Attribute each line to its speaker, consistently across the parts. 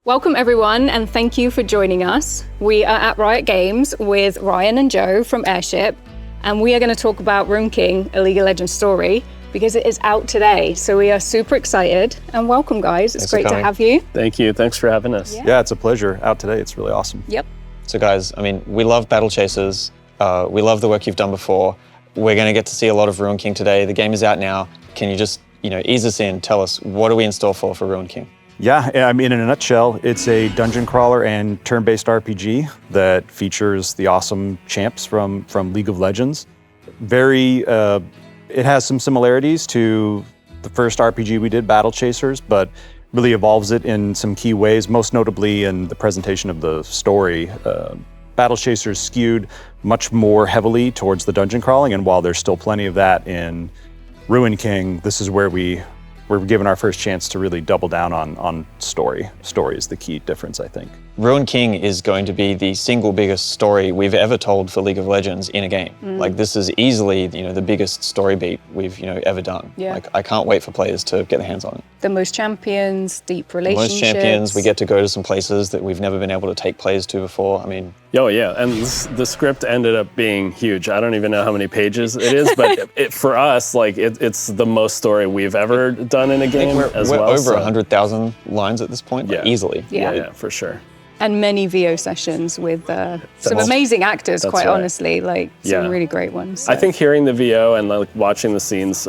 Speaker 1: Welcome everyone, and thank you for joining us. We are at Riot Games with Ryan and Joe from Airship, and we are going to talk about Ruin King, a League of Legends story, because it is out today. So we are super excited, and welcome guys. It's great to have you.
Speaker 2: Thank you, thanks for having us.
Speaker 3: Yeah, it's a pleasure. Out today, it's really awesome.
Speaker 1: Yep.
Speaker 4: So guys, I mean, we love Battle Chasers. We love the work you've done before. We're going to get to see a lot of Ruin King today. The game is out now. Can you just, ease us in, tell us, what are we in store for Ruin King?
Speaker 3: Yeah, I mean, in a nutshell, it's a dungeon crawler and turn-based RPG that features the awesome champs from League of Legends. It has some similarities to the first RPG we did, Battle Chasers, but really evolves it in some key ways, most notably in the presentation of the story. Battle Chasers skewed much more heavily towards the dungeon crawling, and while there's still plenty of that in Ruin King, this is where we're given our first chance to really double down on story. Story is the key difference, I think.
Speaker 4: Ruin King is going to be the single biggest story we've ever told for League of Legends in a game. Like, this is easily, the biggest story beat we've, ever done.
Speaker 1: Yeah.
Speaker 4: Like, I can't wait for players to get their hands on it.
Speaker 1: The most champions, deep relationships.
Speaker 4: Most champions, we get to go to some places that we've never been able to take players to before. I mean...
Speaker 2: Oh yeah, and the script ended up being huge. I don't even know how many pages it is, but for us, it's the most story we've ever done in a game
Speaker 4: we're
Speaker 2: well.
Speaker 4: Over 100,000 lines at this point,
Speaker 2: yeah.
Speaker 4: Easily.
Speaker 1: Yeah,
Speaker 2: for sure.
Speaker 1: And many VO sessions with some amazing actors, quite
Speaker 2: right.
Speaker 1: honestly, some really great ones. So.
Speaker 2: I think hearing the VO and watching the scenes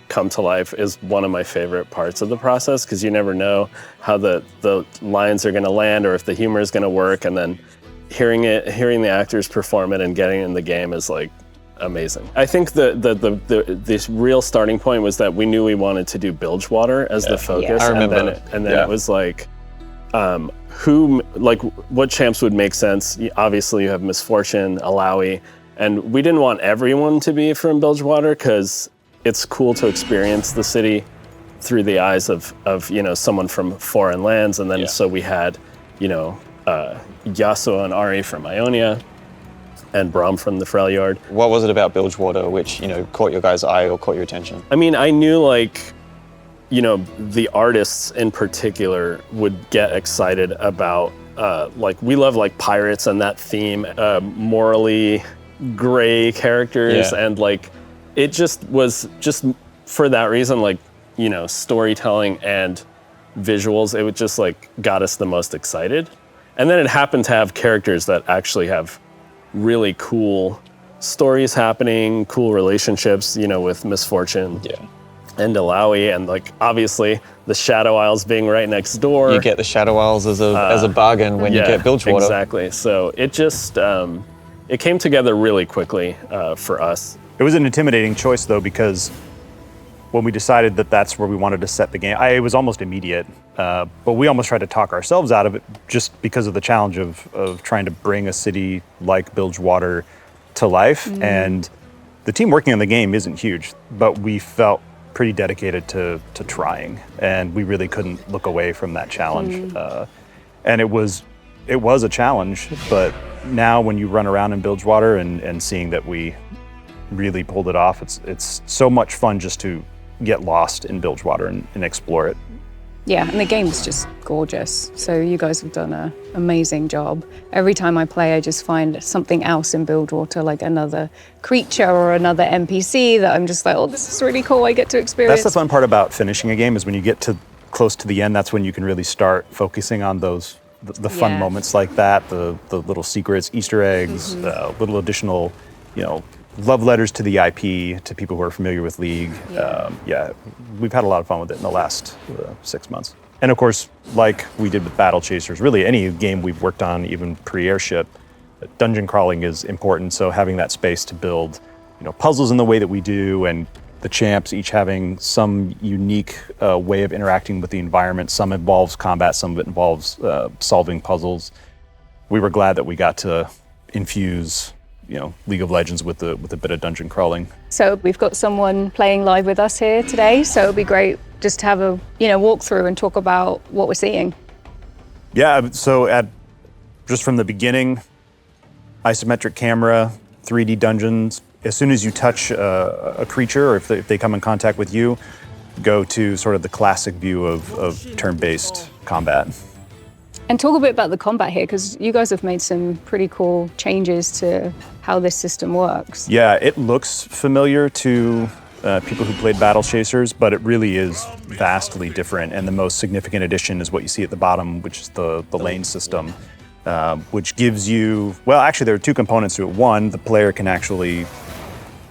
Speaker 2: come to life is one of my favorite parts of the process, because you never know how the lines are going to land or if the humor is going to work, and then hearing the actors perform it and getting in the game is amazing. I think this real starting point was that we knew we wanted to do Bilgewater as the focus.
Speaker 4: I remember.
Speaker 2: And then it was what champs would make sense. Obviously you have Misfortune, Alawi, and we didn't want everyone to be from Bilgewater because it's cool to experience the city through the eyes of someone from foreign lands, and then so we had Yasuo and Ari from Ionia, and Braum from the Freljord.
Speaker 4: What was it about Bilgewater which, caught your guys' eye or caught your attention?
Speaker 2: I mean, I knew the artists in particular would get excited about, we love pirates and that theme, morally gray characters, and it just was for that reason, storytelling and visuals, it would just got us the most excited. And then it happened to have characters that actually have really cool stories happening, cool relationships, with Misfortune and Alawi, and obviously the Shadow Isles being right next door.
Speaker 4: You get the Shadow Isles as a bargain when you get Bilgewater.
Speaker 2: Exactly. So it just it came together really quickly for us.
Speaker 3: It was an intimidating choice though, because when we decided that that's where we wanted to set the game, it was almost immediate, but we almost tried to talk ourselves out of it just because of the challenge of trying to bring a city like Bilgewater to life. And the team working on the game isn't huge, but we felt pretty dedicated to trying, and we really couldn't look away from that challenge. And it was a challenge, but now when you run around in Bilgewater and seeing that we really pulled it off, it's so much fun just to get lost in Bilgewater and explore it.
Speaker 1: Yeah, and the game's just gorgeous. So you guys have done an amazing job. Every time I play, I just find something else in Bilgewater, like another creature or another NPC that I'm just oh, this is really cool, I get to experience.
Speaker 3: That's the fun part about finishing a game, is when you get to close to the end, that's when you can really start focusing on those the fun moments like that, the little secrets, Easter eggs, little additional, love letters to the IP, to people who are familiar with League. We've had a lot of fun with it in the last 6 months. And of course, like we did with Battle Chasers, really any game we've worked on, even pre-Airship, dungeon crawling is important. So having that space to build, puzzles in the way that we do, and the champs each having some unique way of interacting with the environment. Some involves combat, some of it involves solving puzzles. We were glad that we got to infuse League of Legends with a bit of dungeon crawling.
Speaker 1: So we've got someone playing live with us here today, so it'd be great just to have a walk through and talk about what we're seeing.
Speaker 3: Yeah, so just from the beginning, isometric camera, 3D dungeons. As soon as you touch a creature, or if they come in contact with you, go to sort of the classic view of turn-based combat.
Speaker 1: And talk a bit about the combat here, because you guys have made some pretty cool changes to how this system works.
Speaker 3: Yeah, it looks familiar to people who played Battle Chasers, but it really is vastly different. And the most significant addition is what you see at the bottom, which is the lane system, which gives you, well, actually there are two components to it. One, the player can actually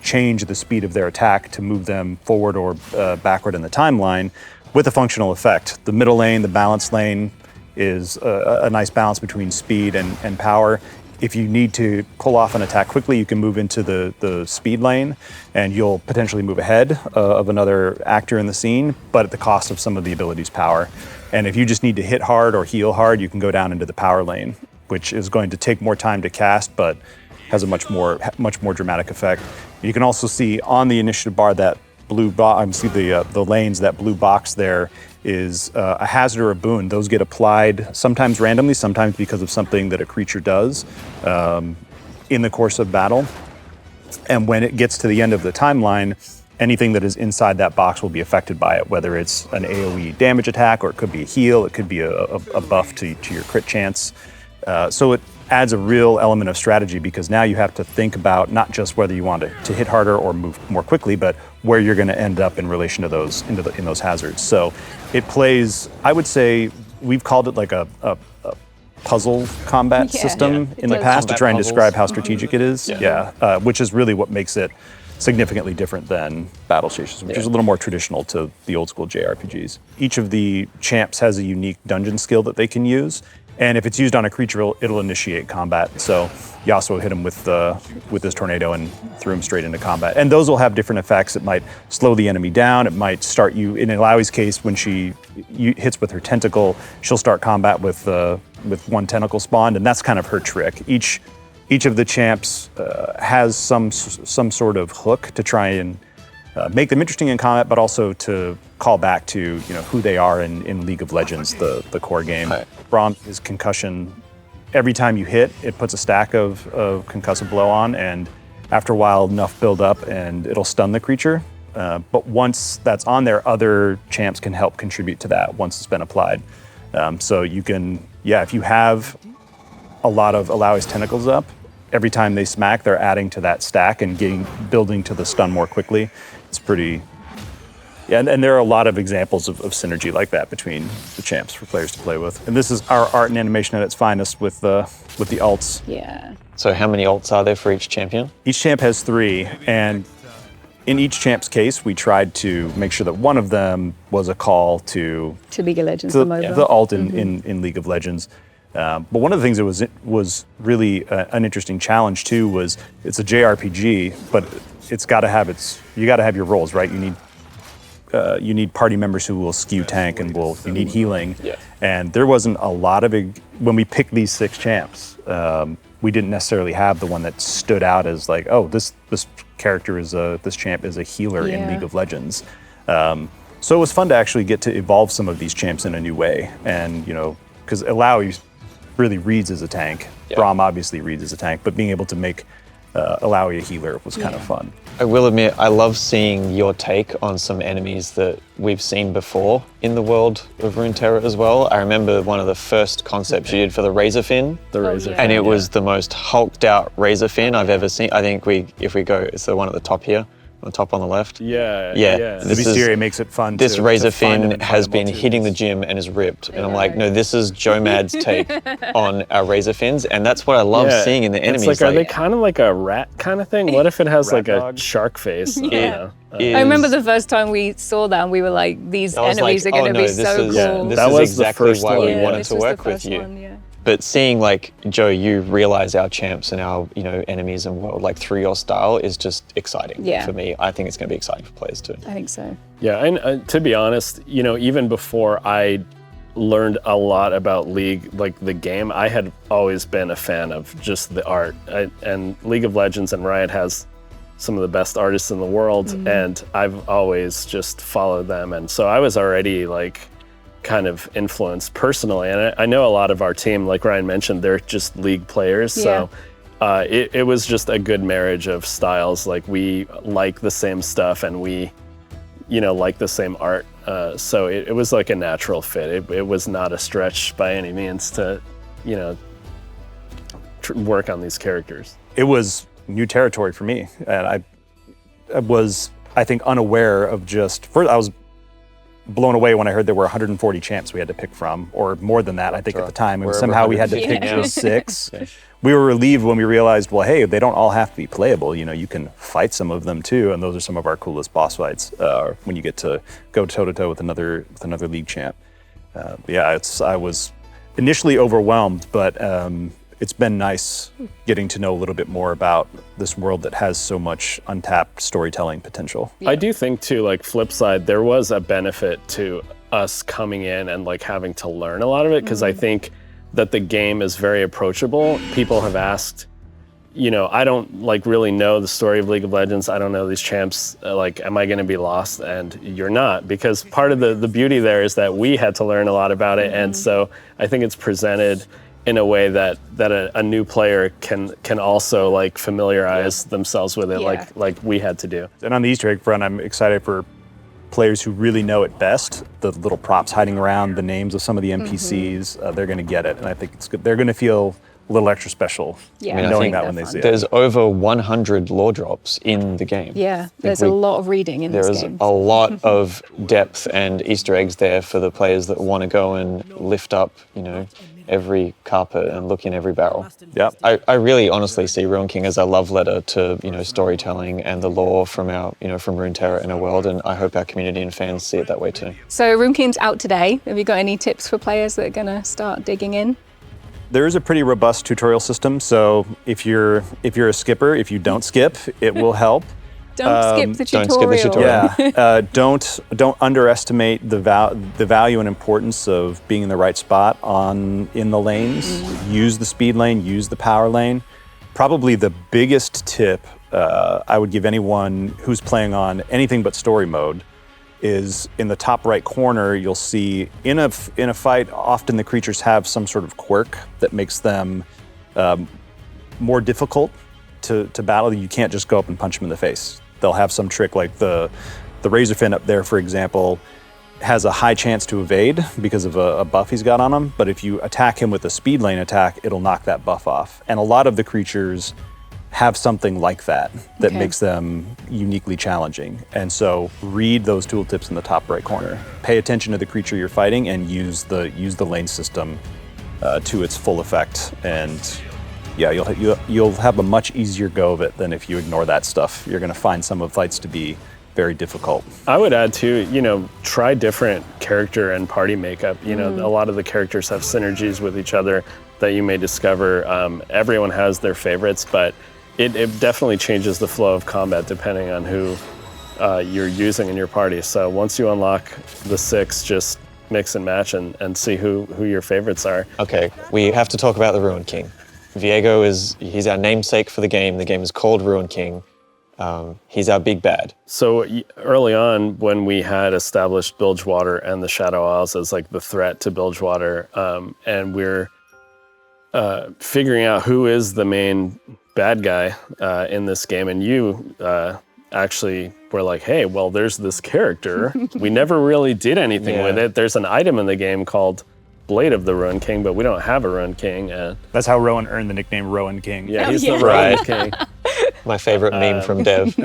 Speaker 3: change the speed of their attack to move them forward or backward in the timeline with a functional effect. The middle lane, the balance lane, is a nice balance between speed and power. If you need to pull off an attack quickly, you can move into the speed lane and you'll potentially move ahead of another actor in the scene, but at the cost of some of the ability's power. And if you just need to hit hard or heal hard, you can go down into the power lane, which is going to take more time to cast, but has a much more dramatic effect. You can also see on the initiative bar that blue box, see the lanes, that blue box there is a hazard or a boon. Those get applied sometimes randomly, sometimes because of something that a creature does in the course of battle. And when it gets to the end of the timeline, anything that is inside that box will be affected by it, whether it's an AoE damage attack, or it could be a heal, it could be a buff to your crit chance. So it adds a real element of strategy, because now you have to think about not just whether you want to hit harder or move more quickly, but where you're going to end up in relation to those in those hazards. So it plays, I would say, we've called it like a puzzle combat system in the past to try and describe how strategic it is. Which is really what makes it significantly different than Battle Chasers, which is a little more traditional to the old school JRPGs. Each of the champs has a unique dungeon skill that they can use. And if it's used on a creature, it'll initiate combat. So Yasuo hit him with this tornado and threw him straight into combat. And those will have different effects. It might slow the enemy down. It might start you, in Alawi's case, when she hits with her tentacle, she'll start combat with one tentacle spawned, and that's kind of her trick. Each of the champs has some sort of hook to try and make them interesting in combat, but also to call back to who they are in League of Legends, the core game. Right. Braum is concussion. Every time you hit, it puts a stack of concussive blow on, and after a while, enough build up, and it'll stun the creature. But once that's on there, other champs can help contribute to that once it's been applied. So you can, if you have a lot of Alawi's tentacles up, every time they smack, they're adding to that stack and building to the stun more quickly. It's pretty, and there are a lot of examples of synergy like that between the champs for players to play with. And this is our art and animation at its finest with the alts.
Speaker 1: Yeah.
Speaker 4: So how many alts are there for each champion?
Speaker 3: Each champ has 3, and in each champ's case, we tried to make sure that one of them was a call to
Speaker 1: League of Legends,
Speaker 3: the alt in League of Legends. But one of the things that was really an interesting challenge too was it's a JRPG, but it's got to have you got to have your roles, right? You need party members who will skew tank and you need healing. Yeah. And there wasn't a lot of when we picked these 6 champs, we didn't necessarily have the one that stood out as like, oh, this character this champ is a healer in League of Legends. So it was fun to actually get to evolve some of these champs in a new way, and because Alawi really reads as a tank. Yeah. Braum obviously reads as a tank, but being able to make Alawi a healer was kind of fun.
Speaker 4: I will admit, I love seeing your take on some enemies that we've seen before in the world of Runeterra as well. I remember one of the first concepts you did for the Razorfin. And it was the most hulked out Razorfin I've ever seen. I think if we go, it's the one at the top here. On the top on the left.
Speaker 3: Yeah. The Mysteria makes it fun.
Speaker 4: This Razorfin has been hitting the gym and is ripped. And I'm like, no, this is Joe Mad's take on our Razorfins. And that's what I love seeing in the enemies.
Speaker 2: It's like, are they kind of like a rat kind of thing? What if it has like a shark face?
Speaker 1: I remember the first time we saw that and we were like, these enemies are going to be so cool.
Speaker 4: This is exactly why we wanted to work with you. But seeing like, Joe, you realize our champs and our enemies and world like through your style is just exciting for me. I think it's going to be exciting for players too.
Speaker 1: I think so.
Speaker 2: Yeah, and to be honest, even before I learned a lot about League, like the game, I had always been a fan of just the art. And League of Legends and Riot has some of the best artists in the world, and I've always just followed them. And so I was already like kind of influenced personally, and I know a lot of our team, like Ryan mentioned, they're just League players, so it was just a good marriage of styles. Like we like the same stuff and we like the same art, So it was like a natural fit. It was not a stretch by any means to, work on these characters.
Speaker 3: It was new territory for me, and I was, I think, unaware of I was blown away when I heard there were 140 champs we had to pick from, or more than that, I think, at the time. And somehow we had to pick just 6. We were relieved when we realized, well, hey, they don't all have to be playable. You can fight some of them too, and those are some of our coolest boss fights when you get to go toe-to-toe with another league champ. I was initially overwhelmed, but it's been nice getting to know a little bit more about this world that has so much untapped storytelling potential.
Speaker 2: I do think too, like, flip side, there was a benefit to us coming in and like having to learn a lot of it, because I think that the game is very approachable. People have asked, I don't like really know the story of League of Legends. I don't know these champs. Like, am I going to be lost? And you're not, because part of the beauty there is that we had to learn a lot about it. And so I think it's presented in a way that a new player can also like familiarize themselves with it, like we had to do.
Speaker 3: And on the Easter egg front, I'm excited for players who really know it best. The little props hiding around, the names of some of the NPCs, they're going to get it, and I think it's good. They're going to feel a little extra special knowing that when they see it.
Speaker 4: There's over 100 lore drops in the game.
Speaker 1: Yeah, there's a lot of reading in this game.
Speaker 4: There's a lot of depth and Easter eggs there for the players that want to go and lift up, every carpet and look in every barrel.
Speaker 3: Yeah,
Speaker 4: I really honestly see Ruin King as a love letter to storytelling and the lore from our from Runeterra in our world, and I hope our community and fans see it that way too.
Speaker 1: So Ruin King's out today. Have you got any tips for players that are going to start digging in?
Speaker 3: There is a pretty robust tutorial system, so if you're a skipper, if you don't skip, it will help.
Speaker 1: Don't skip the tutorial.
Speaker 3: Yeah, don't underestimate the value and importance of being in the right spot in the lanes. Use the speed lane, use the power lane. Probably the biggest tip I would give anyone who's playing on anything but story mode is in the top right corner. You'll see in a fight, often the creatures have some sort of quirk that makes them more difficult to battle. You can't just go up and punch them in the face. They'll have some trick, like the Razorfin up there, for example, has a high chance to evade because of a buff he's got on him. But if you attack him with a speed lane attack, it'll knock that buff off. And a lot of the creatures have something like that makes them uniquely challenging. And so read those tooltips in the top right corner. Pay attention to the creature you're fighting and use the lane system to its full effect. And yeah, you'll have a much easier go of it than if you ignore that stuff. You're going to find some of the fights to be very difficult.
Speaker 2: I would add too, try different character and party makeup. A lot of the characters have synergies with each other that you may discover. Everyone has their favorites, but it definitely changes the flow of combat depending on who you're using in your party. So once you unlock the 6, just mix and match and see who your favorites are.
Speaker 4: Okay, we have to talk about the Ruin King. Viego he's our namesake for the game. The game is called Ruin King. He's our big bad.
Speaker 2: So early on, when we had established Bilgewater and the Shadow Isles as like the threat to Bilgewater, and we're figuring out who is the main bad guy in this game, and you actually were like, hey, well, there's this character. We never really did anything with it. There's an item in the game called Blade of the Ruin King, but we don't have a Ruin King.
Speaker 3: That's how Rowan earned the nickname Ruin King.
Speaker 2: Yeah, he's the Ruin King.
Speaker 4: My favorite meme from Dev.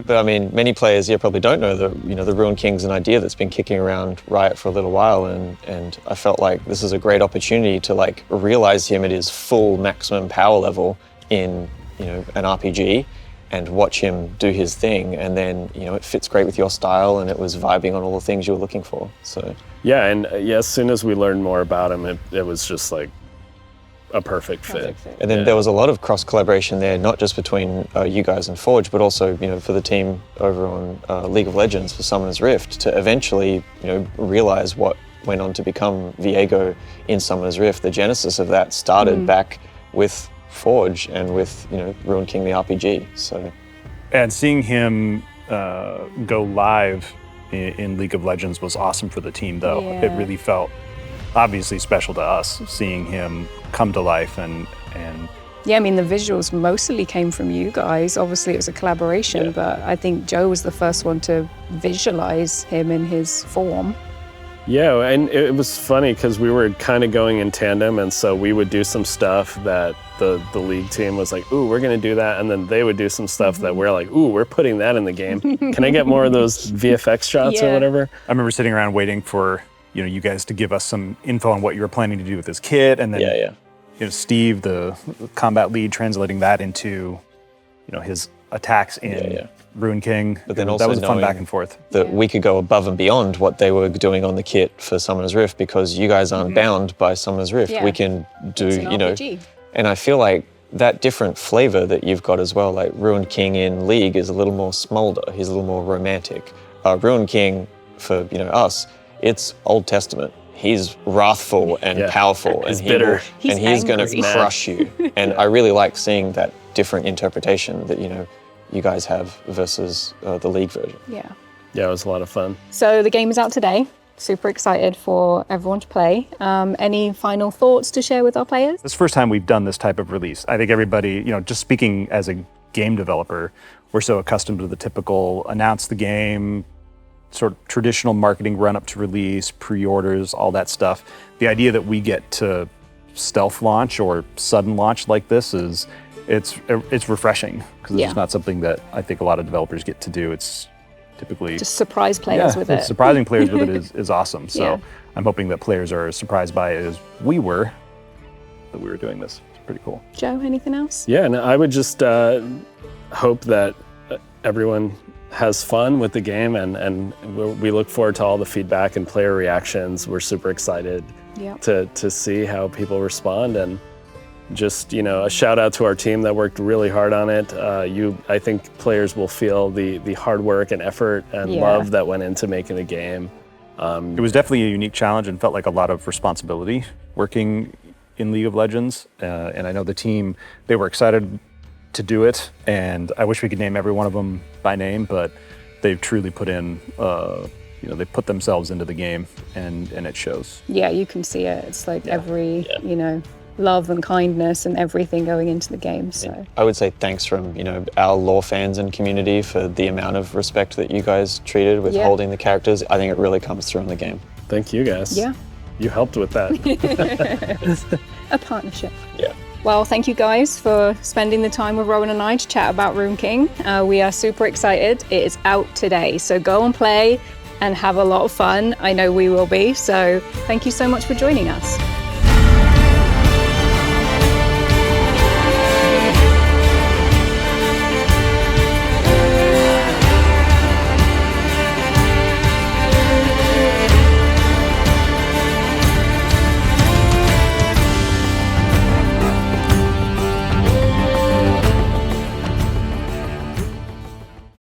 Speaker 4: But I mean, many players here probably don't know that the Ruin King's an idea that's been kicking around Riot for a little while, and I felt like this is a great opportunity to like realize him at his full maximum power level in an RPG and watch him do his thing, and then it fits great with your style, and it was vibing on all the things you were looking for. So
Speaker 2: yeah, and as soon as we learned more about him, it was just like a perfect fit.
Speaker 4: And then there was a lot of cross collaboration there, not just between you guys and Forge, but also for the team over on League of Legends for Summoner's Rift to eventually realize what went on to become Viego in Summoner's Rift. The genesis of that started back with Forge and with Ruin King the RPG. So,
Speaker 3: and seeing him go live in League of Legends was awesome for the team, though.
Speaker 1: Yeah.
Speaker 3: It really felt obviously special to us seeing him come to life and
Speaker 1: Yeah, I mean, the visuals mostly came from you guys. Obviously, it was a collaboration, but I think Joe was the first one to visualize him in his form.
Speaker 2: Yeah, and it was funny because we were kind of going in tandem, and so we would do some stuff that the league team was like, ooh, we're going to do that, and then they would do some stuff that we're like, ooh, we're putting that in the game. Can I get more of those VFX shots or whatever?
Speaker 3: I remember sitting around waiting for you guys to give us some info on what you were planning to do with this kit, and then Steve, the combat lead, translating that into his attacks in Ruin King. But then also that was a fun back and forth.
Speaker 4: That we could go above and beyond what they were doing on the kit for Summoner's Rift, because you guys aren't bound by Summoner's Rift. We can do, and I feel like that different flavor that you've got as well, like Ruined King in League is a little more smolder, he's a little more romantic. Ruined King for us, it's Old Testament. He's wrathful and powerful, and
Speaker 2: bitter.
Speaker 4: He's going to crush you. And I really like seeing that different interpretation that you guys have versus the League version.
Speaker 1: Yeah,
Speaker 2: it was a lot of fun.
Speaker 1: So the game is out today. Super excited for everyone to play. Any final thoughts to share with our players?
Speaker 3: This is the first time we've done this type of release. I think everybody, just speaking as a game developer, we're so accustomed to the typical announce the game, sort of traditional marketing run up to release, pre-orders, all that stuff. The idea that we get to stealth launch or sudden launch like this it's refreshing, because it's not something that I think a lot of developers get to do. It's typically
Speaker 1: just surprise players with it.
Speaker 3: Surprising players with it is awesome. So I'm hoping that players are as surprised by it as we were that we were doing this. It's pretty cool.
Speaker 1: Joe, anything else?
Speaker 2: Yeah, and I would just hope that everyone has fun with the game, and we look forward to all the feedback and player reactions. We're super excited to see how people respond, and just a shout out to our team that worked really hard on it. I think players will feel the hard work and effort and love that went into making the game.
Speaker 3: It was definitely a unique challenge and felt like a lot of responsibility working in League of Legends, and I know the team, they were excited to do it, and I wish we could name every one of them by name, but they've truly put in, they put themselves into the game, and it shows.
Speaker 1: Yeah, you can see it. It's like every, love and kindness and everything going into the game. So
Speaker 4: I would say thanks from, our lore fans and community for the amount of respect that you guys treated with holding the characters. I think it really comes through in the game.
Speaker 2: Thank you guys.
Speaker 1: Yeah.
Speaker 2: You helped with that.
Speaker 1: A partnership.
Speaker 4: Yeah.
Speaker 1: Well, thank you guys for spending the time with Rowan and I to chat about Ruin King. We are super excited. It is out today, so go and play and have a lot of fun. I know we will be, so thank you so much for joining us.